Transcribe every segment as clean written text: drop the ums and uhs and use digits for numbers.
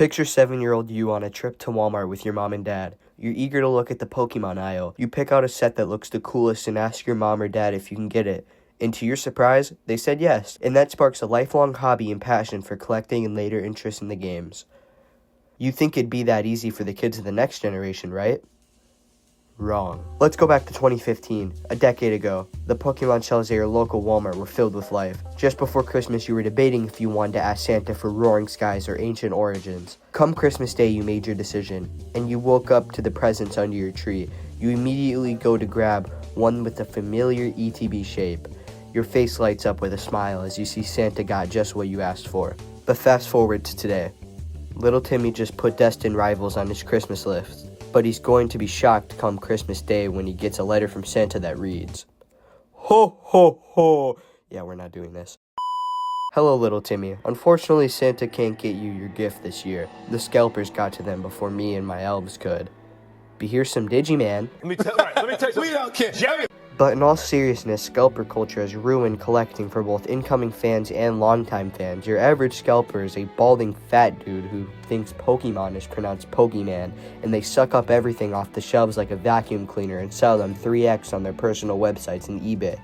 Picture 7-year-old you on a trip to Walmart with your mom and dad. You're eager to look at the Pokémon aisle. You pick out a set that looks the coolest and ask your mom or dad if you can get it. And to your surprise, they said yes. And that sparks a lifelong hobby and passion for collecting and later interest in the games. You think it'd be that easy for the kids of the next generation, right? Wrong. Let's go back to 2015, a decade ago. The Pokemon shelves at your local Walmart were filled with life. Just before Christmas, you were debating if you wanted to ask Santa for Roaring Skies or Ancient Origins. Come Christmas Day, you made your decision, and you woke up to the presents under your tree. You immediately go to grab one with a familiar ETB shape. Your face lights up with a smile as you see Santa got just what you asked for. But fast forward to today. Little Timmy just put Destined Rivals on his Christmas list. But he's going to be shocked come Christmas Day when he gets a letter from Santa that reads, "Ho, ho, ho." Yeah, we're not doing this. Hello, little Timmy. Unfortunately, Santa can't get you your gift this year. The scalpers got to them before me and my elves could. But here's some Digiman. Let me tell you, we don't care. Jerry. But in all seriousness, scalper culture has ruined collecting for both incoming fans and longtime fans. Your average scalper is a balding fat dude who thinks Pokemon is pronounced Pokemon, and they suck up everything off the shelves like a vacuum cleaner and sell them 3x on their personal websites and eBay.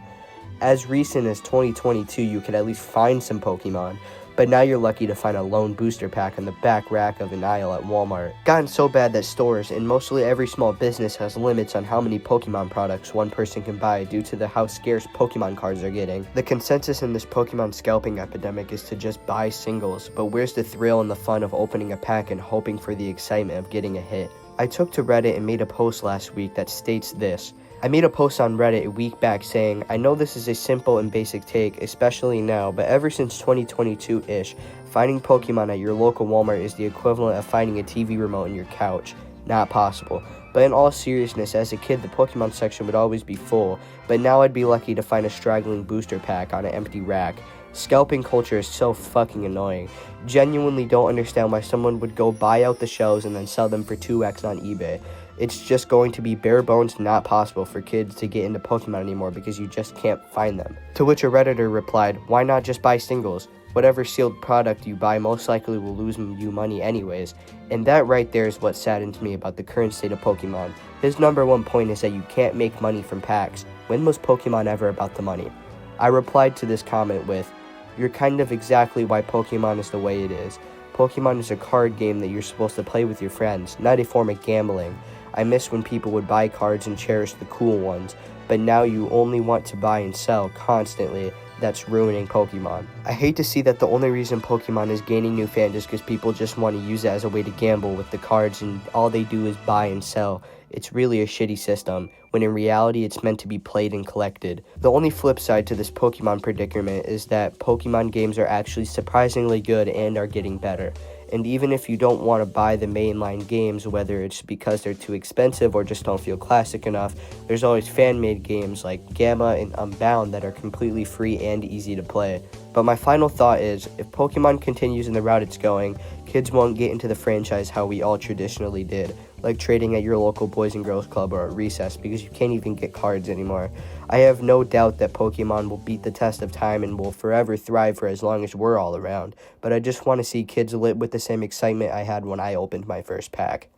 As recent as 2022, you could at least find some Pokemon, but now you're lucky to find a lone booster pack on the back rack of an aisle at Walmart. Gotten so bad that stores and mostly every small business has limits on how many Pokemon products one person can buy due to how scarce Pokemon cards are getting. The consensus in this Pokemon scalping epidemic is to just buy singles, but where's the thrill and the fun of opening a pack and hoping for the excitement of getting a hit? I took to Reddit and made a post last week that states this. I made a post on Reddit a week back saying, I know this is a simple and basic take, especially now, but ever since 2022-ish, finding Pokemon at your local Walmart is the equivalent of finding a TV remote in your couch. Not possible. But in all seriousness, as a kid, the Pokemon section would always be full, but now I'd be lucky to find a straggling booster pack on an empty rack. Scalping culture is so fucking annoying. Genuinely don't understand why someone would go buy out the shelves and then sell them for 2x on eBay. It's just going to be bare bones not possible for kids to get into Pokemon anymore because you just can't find them. To which a Redditor replied, why not just buy singles? Whatever sealed product you buy most likely will lose you money anyways. And that right there is what saddens me about the current state of Pokemon. His number one point is that you can't make money from packs. When was Pokemon ever about the money? I replied to this comment with, you're kind of exactly why Pokemon is the way it is. Pokemon is a card game that you're supposed to play with your friends, not a form of gambling. I miss when people would buy cards and cherish the cool ones, but now you only want to buy and sell constantly. That's ruining Pokemon. I hate to see that the only reason Pokemon is gaining new fans is because people just want to use it as a way to gamble with the cards and all they do is buy and sell. It's really a shitty system, when in reality it's meant to be played and collected. The only flip side to this Pokemon predicament is that Pokemon games are actually surprisingly good and are getting better. And even if you don't want to buy the mainline games, whether it's because they're too expensive or just don't feel classic enough, there's always fan-made games like Gamma and Unbound that are completely free and easy to play. But my final thought is, if Pokemon continues in the route it's going, kids won't get into the franchise how we all traditionally did, like trading at your local Boys and Girls Club or at recess because you can't even get cards anymore. I have no doubt that Pokemon will beat the test of time and will forever thrive for as long as we're all around, but I just want to see kids lit with the same excitement I had when I opened my first pack.